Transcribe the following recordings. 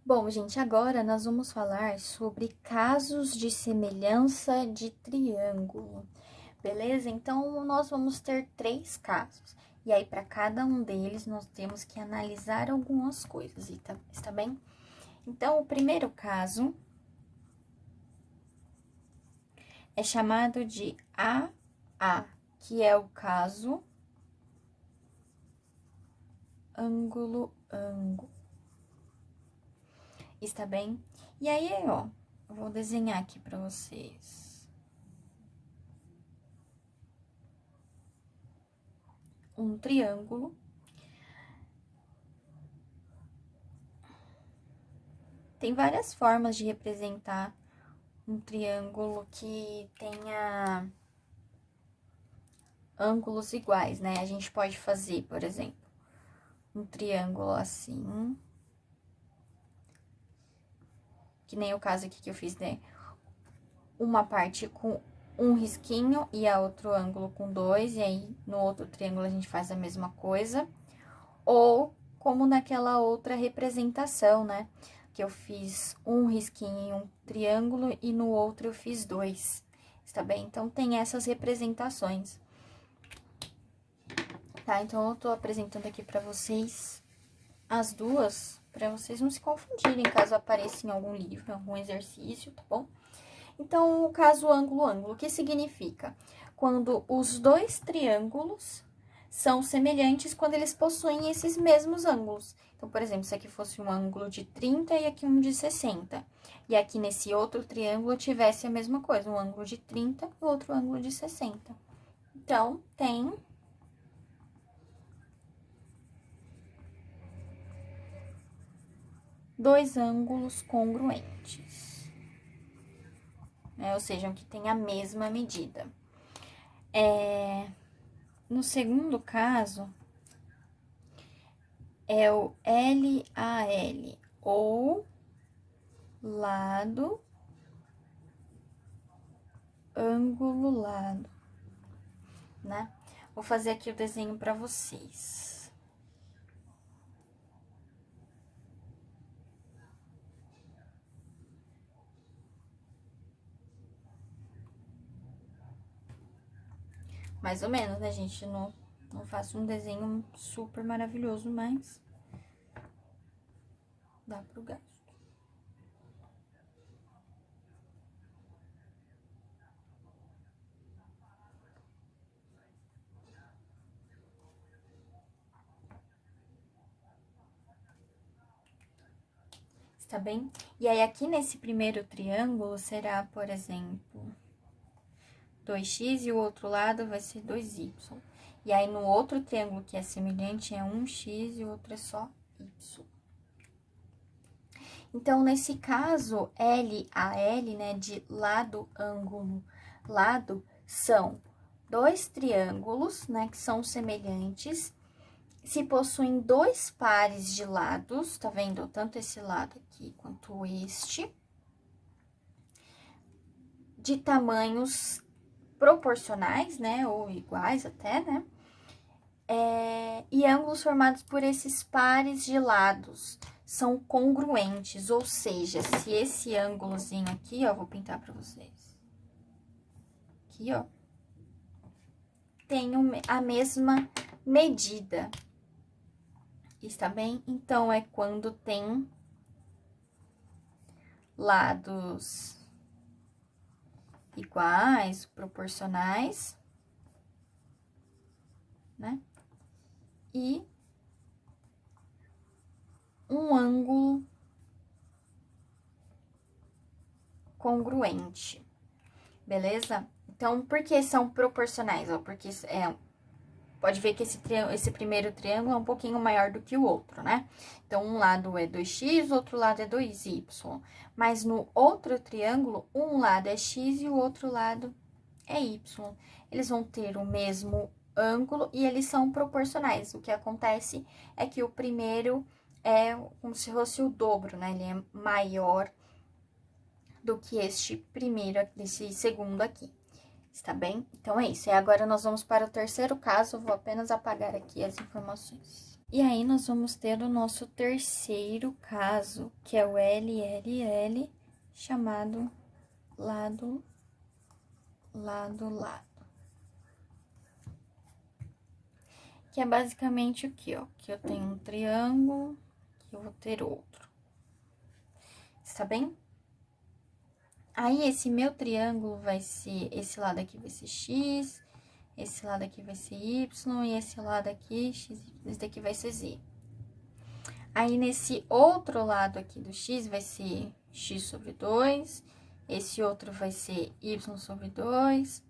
Bom, gente, agora nós vamos falar sobre casos de semelhança de triângulo, beleza? Então, nós vamos ter 3 casos. E aí, para cada um deles, nós temos que analisar algumas coisas, está bem? Então, o primeiro caso é chamado de AA, que é o caso ângulo-ângulo. Está bem? E aí, ó, eu vou desenhar aqui para vocês um triângulo. Tem várias formas de representar um triângulo que tenha ângulos iguais, né? A gente pode fazer, por exemplo, um triângulo assim, que nem o caso aqui que eu fiz, né? Uma parte com um risquinho e a outro ângulo com 2, e aí no outro triângulo a gente faz a mesma coisa. Ou como naquela outra representação, né? Que eu fiz um risquinho em um triângulo e no outro eu fiz 2, está bem? Então, tem essas representações. Tá? Então, eu tô apresentando aqui pra vocês as duas, pra vocês não se confundirem caso apareça em algum livro, em algum exercício, tá bom? Então, o caso ângulo-ângulo, o que significa? Quando os dois triângulos são semelhantes quando eles possuem esses mesmos ângulos. Então, por exemplo, se aqui fosse um ângulo de 30 e aqui um de 60. E aqui nesse outro triângulo tivesse a mesma coisa, um ângulo de 30 e outro ângulo de 60. Então, tem dois ângulos congruentes, né? Ou seja, que tem a mesma medida. No segundo caso, é o LAL, ou lado, ângulo, lado, né? Vou fazer aqui o desenho para vocês. Mais ou menos, né, gente? Não faço um desenho super maravilhoso, mas dá pro gasto. Tá bem? E aí, aqui nesse primeiro triângulo, será, por exemplo, 2x e o outro lado vai ser 2y. E aí, no outro triângulo que é semelhante, é 1x e o outro é só y. Então, nesse caso, LAL, né, de lado, ângulo, lado, são dois triângulos, né, que são semelhantes, se possuem dois pares de lados, tá vendo? Tanto esse lado aqui quanto este, de tamanhos proporcionais, né, ou iguais até, né? E ângulos formados por esses pares de lados são congruentes, ou seja, se esse ângulozinho aqui, ó, vou pintar pra vocês. Aqui, ó, tem a mesma medida. Está bem? Então, é quando tem lados iguais, proporcionais, né? E um ângulo congruente, beleza? Então, por que são proporcionais? Ó, porque pode ver que esse primeiro triângulo é um pouquinho maior do que o outro, né? Então, um lado é 2x, o outro lado é 2y. Mas no outro triângulo, um lado é x e o outro lado é y. Eles vão ter o mesmo ângulo e eles são proporcionais. O que acontece é que o primeiro é como se fosse o dobro, né? Ele é maior do que este primeiro, desse segundo aqui. Está bem? Então, é isso. E agora, nós vamos para o terceiro caso. Eu vou apenas apagar aqui as informações. E aí, nós vamos ter o nosso terceiro caso, que é o LLL, chamado lado, lado, lado. Que é basicamente o que, ó? Que eu tenho um triângulo, que eu vou ter outro. Está bem? Aí, esse meu triângulo vai ser, esse lado aqui vai ser X, esse lado aqui vai ser Y, e esse lado aqui, X, esse daqui vai ser Z. Aí, nesse outro lado aqui do X vai ser X sobre 2, esse outro vai ser Y sobre 2,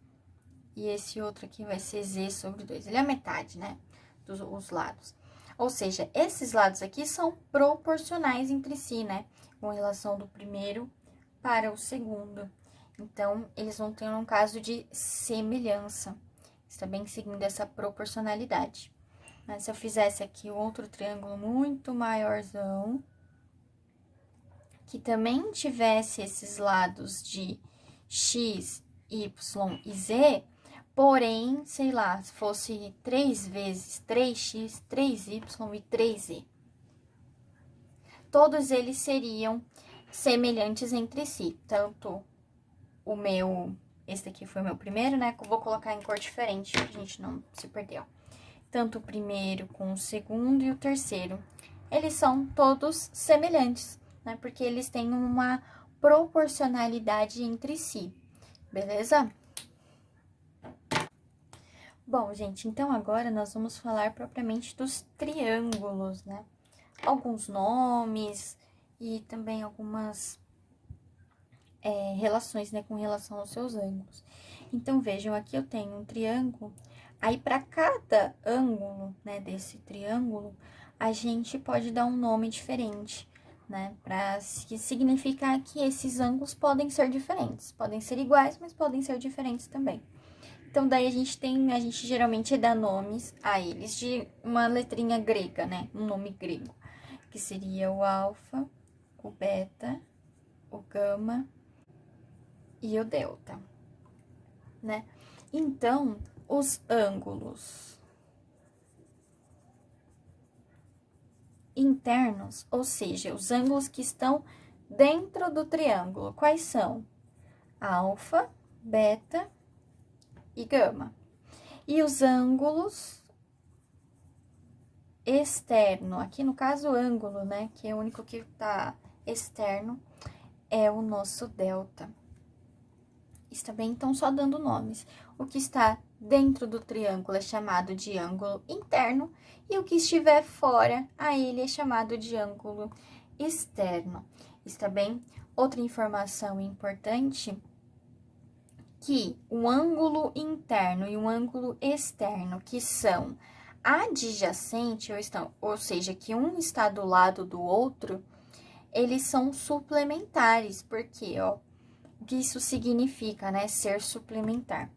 e esse outro aqui vai ser Z sobre 2. Ele é a metade, né, dos lados. Ou seja, esses lados aqui são proporcionais entre si, né, com relação do primeiro para o segundo. Então, eles vão ter um caso de semelhança, está bem seguindo essa proporcionalidade. Mas se eu fizesse aqui outro triângulo muito maiorzão, que também tivesse esses lados de X, Y e Z, porém, sei lá, se fosse 3 vezes 3x, 3y e 3z. Todos eles seriam semelhantes entre si, tanto o meu, esse daqui foi o meu primeiro, né, que eu vou colocar em cor diferente, pra gente não se perder, ó. Tanto o primeiro com o segundo e o terceiro, eles são todos semelhantes, né, porque eles têm uma proporcionalidade entre si, beleza? Bom, gente, então agora nós vamos falar propriamente dos triângulos, né? Alguns nomes e também algumas relações, né, com relação aos seus ângulos. Então, vejam, aqui eu tenho um triângulo, aí para cada ângulo, né, desse triângulo, a gente pode dar um nome diferente, né, para significar que esses ângulos podem ser diferentes, podem ser iguais, mas podem ser diferentes também. Então, daí a gente geralmente dá nomes a eles de uma letrinha grega, né, um nome grego, que seria o alfa, o beta, o gama e o delta, né? Então, os ângulos internos, ou seja, os ângulos que estão dentro do triângulo, quais são? Alfa, beta e gama. E os ângulos externo, aqui no caso ângulo, né, que é o único que tá externo, é o nosso delta. Está bem? Então, só dando nomes. O que está dentro do triângulo é chamado de ângulo interno, e o que estiver fora, a ele é chamado de ângulo externo. Está bem? Outra informação importante, que o ângulo interno e o ângulo externo, que são adjacentes, ou seja, que um está do lado do outro, eles são suplementares, porque, ó, o que isso significa, né? Ser suplementar.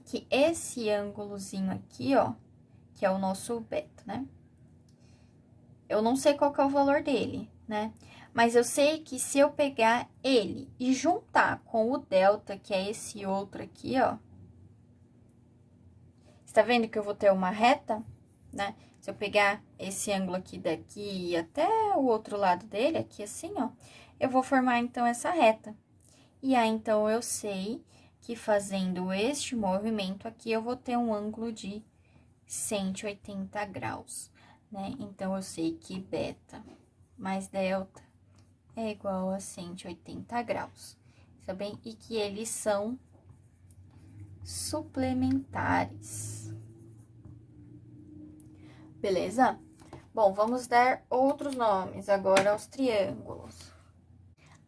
Que esse ângulozinho aqui, ó, que é o nosso beta, né? Eu não sei qual que é o valor dele, né? Mas eu sei que se eu pegar ele e juntar com o delta, que é esse outro aqui, ó. Está vendo que eu vou ter uma reta, né? Se eu pegar esse ângulo aqui daqui até o outro lado dele, aqui assim, ó, eu vou formar, então, essa reta. E aí, então, eu sei que fazendo este movimento aqui, eu vou ter um ângulo de 180 graus, né? Então, eu sei que beta mais delta é igual a 180 graus, tá bem? E que eles são suplementares. Beleza? Bom, vamos dar outros nomes agora aos triângulos.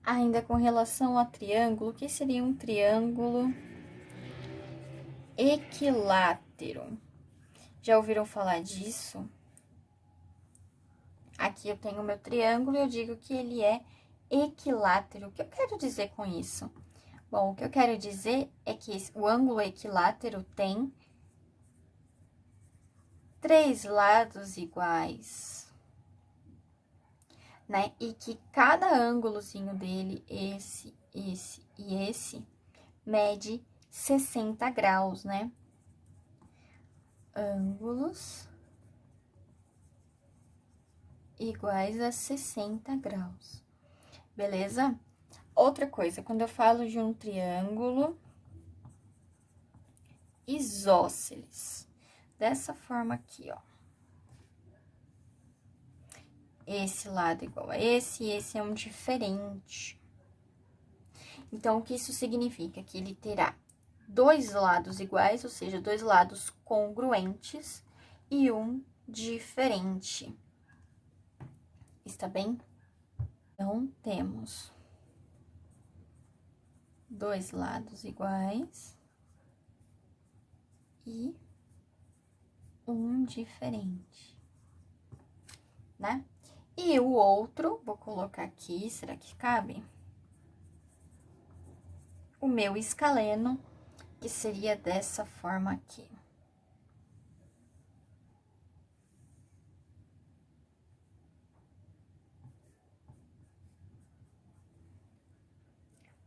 Ainda com relação a triângulo, o que seria um triângulo equilátero? Já ouviram falar disso? Aqui eu tenho o meu triângulo e eu digo que ele é equilátero. O que eu quero dizer com isso? Bom, o que eu quero dizer é que o ângulo equilátero tem 3 lados iguais, né? E que cada ângulozinho dele, esse e esse, mede 60 graus, né? Ângulos iguais a 60 graus. Beleza? Outra coisa, quando eu falo de um triângulo isósceles, dessa forma aqui, ó. Esse lado igual a esse, e esse é um diferente. Então, o que isso significa? Que ele terá dois lados iguais, ou seja, dois lados congruentes e um diferente. Está bem? Então, temos dois lados iguais e um diferente, né? E o outro, vou colocar aqui, será que cabe? O meu escaleno, que seria dessa forma aqui.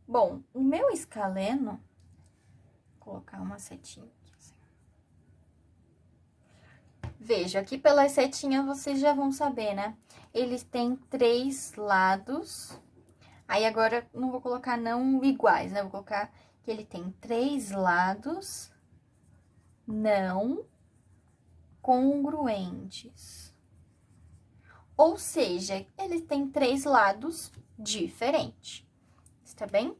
Bom, o meu escaleno, vou colocar uma setinha aqui, assim. Veja, aqui pelas setinhas vocês já vão saber, né? Ele tem 3 lados. Aí, agora, não vou colocar não iguais, né? Vou colocar que ele tem 3 lados não congruentes. Ou seja, ele tem 3 lados diferentes. Está bem?